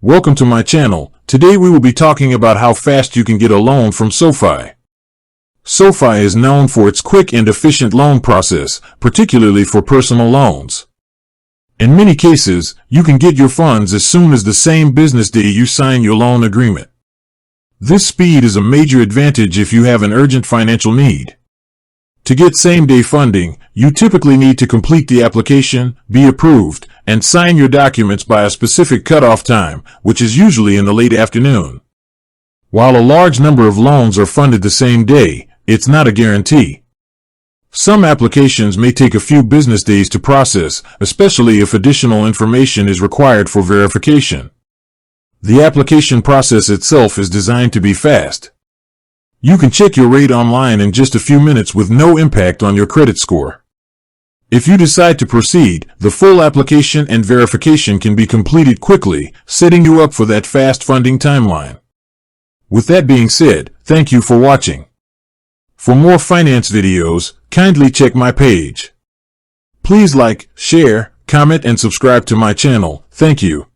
Welcome to my channel. Today we will be talking about how fast you can get a loan from SoFi. SoFi is known for its quick and efficient loan process, particularly for personal loans. In many cases, you can get your funds as soon as the same business day you sign your loan agreement. This speed is a major advantage if you have an urgent financial need. To get same-day funding, you typically need to complete the application, be approved, and sign your documents by a specific cutoff time, which is usually in the late afternoon. While a large number of loans are funded the same day, it's not a guarantee. Some applications may take a few business days to process, especially if additional information is required for verification. The application process itself is designed to be fast. You can check your rate online in just a few minutes with no impact on your credit score. If you decide to proceed, the full application and verification can be completed quickly, setting you up for that fast funding timeline. With that being said, thank you for watching. For more finance videos, kindly check my page. Please like, share, comment, and subscribe to my channel. Thank you.